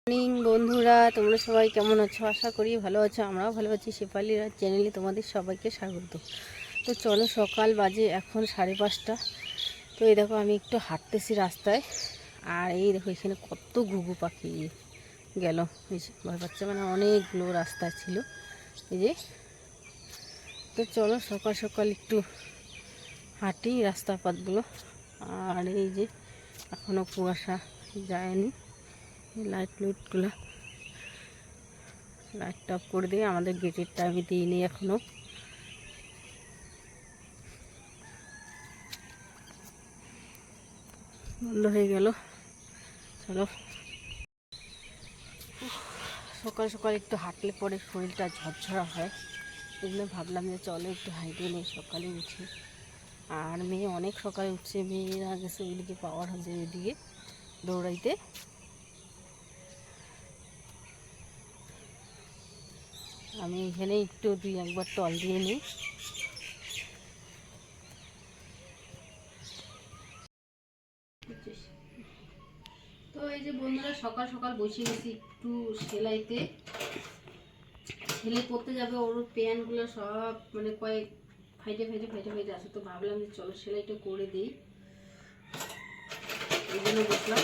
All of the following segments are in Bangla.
মর্নিং বন্ধুরা, তোমরা সবাই কেমন আছো? আশা করি ভালো আছো। আমরাও ভালো আছি। শেফালির চ্যানেলে তোমাদের সবাইকে স্বাগত। তো চলো, সকাল বাজে এখন 5:30। তো এই দেখো আমি একটু হাঁটতেছি রাস্তায়, আর এই দেখো এখানে কত ঘুঘু পাখি গেল। ভয় পাচ্ছে, মানে অনেকগুলো রাস্তা ছিল এই যে। তো চলো সকাল সকাল একটু হাঁটি রাস্তার পাতগুলো। আর এই যে এখনও কুয়াশা যায়নি, লাইটগুলো লাইট অফ করে দিয়ে আমাদের গেটের টাইমে দিইনি, এখনো বন্ধ হয়ে গেল। চলো, সকাল সকাল একটু হাঁটলে পরে শরীরটা ঝরঝরা হয়, এই জন্য ভাবলাম যে চলো একটু হাঁটে নেই সকালে উঠে। আর মেয়ে অনেক সকালে উঠছে, মেয়েরা গেছে ওইদিকে পাওয়ার হাউসে ওইদিকে দৌড়াইতে। আমি এখানে একটু 2-1 বার টল দিয়ে নিই। তো এই যে বন্ধুরা, সকাল সকাল বসে গেছি একটু সেলাইতে। সেলাই করতে যাবে, ওর প্যান্টগুলো সব মানে কয়েক ফাইটে আছে। তো ভাবলাম যে চলো সেলাইটা করে দিই, এই জন্য বসলাম।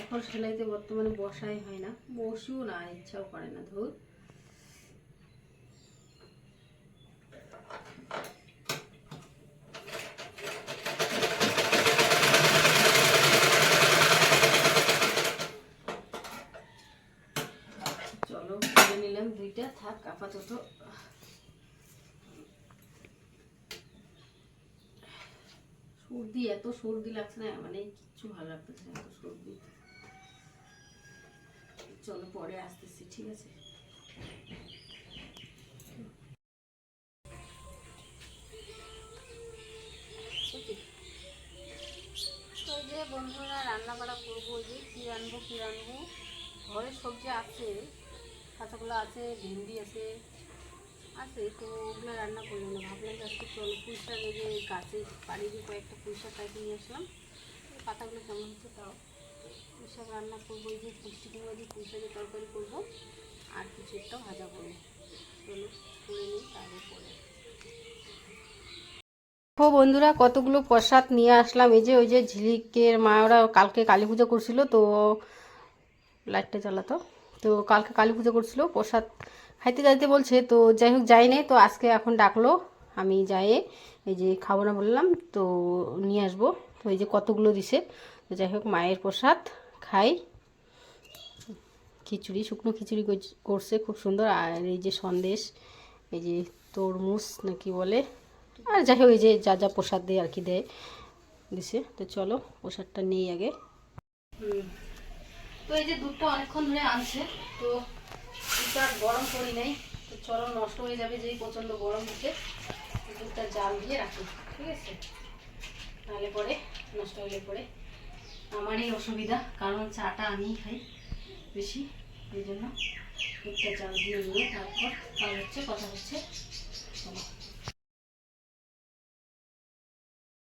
এখন সেলাইতে বর্তমানে বসাই হয় না, বসিও না, ইচ্ছাও করে না। ধর চলো করে নিলাম দুইটা, থাক আপাতত। এত সর্দি লাগছে না, মানে কিচ্ছু ভালো লাগতেছে না, এত সর্দি। চলো পরে আসতেছি, ঠিক আছে? তো যে বন্ধুরা, রান্না বাড়া করবো, যে কী রানবো ঘরের সবজি আছে, কাঁচাগুলো আছে, ভেন্ডি আছে তো ওগুলো রান্না করলাম না। ভাবলাম যে আজকে চলো পুঁই শাক, এই যে গাছে বাড়ি দিয়ে কয়েকটা পুঁই শাক কাটিয়ে নিয়ে আসলাম। পাতাগুলো কেমন হচ্ছে তাও। পুঁই শাক রান্না করবো, এই যে পুষ্টি কুমড়া দিয়ে পুঁই শাকের তরকারি করবো, আর কিছু একটা ভাজা করবো। চলো করে নিই, তারপরে ও বন্ধুরা, কতগুলো প্রসাদ নিয়ে আসলাম। এই যে ওই যে ঝিলিকের মা, ওরা কালকে কালী পুজো করছিল, তো লাইটটা জ্বালাতো। তো কালকে কালী পুজো করছিল, প্রসাদ খাইতে যাইতে বলছে, তো যাই হোক যাই নাই। তো আজকে এখন ডাকলো, আমি যাই এই যে খাবো না বললাম, তো নিয়ে আসবো। তো এই যে কতগুলো দিছে, তো যাই হোক মায়ের প্রসাদ খাই। খিচুড়ি, শুকনো খিচুড়ি করছে, খুব সুন্দর। আর এই যে সন্দেশ, এই যে তরমুজ নাকি বলে, আর যাই হোক এই যে যা যা প্রসাদ দেয় আর কি দেয় দিছে। তো চলো প্রসাদটা নেই আগে। তো এই যে দুধটা অনেকক্ষণ ধরে আনছে, তো দুধটা আর গরম করি নাই। তো চলো, নষ্ট হয়ে যাবে, যেই প্রচণ্ড গরম হচ্ছে। দুধটা জাল দিয়ে রাখি, ঠিক আছে? তাহলে পরে নষ্ট হলে পরে আমারই অসুবিধা, কারণ চাটা আমিই খাই বেশি, এই জন্য দুধটা জাল দিয়ে নিয়ে তারপর কথা হচ্ছে।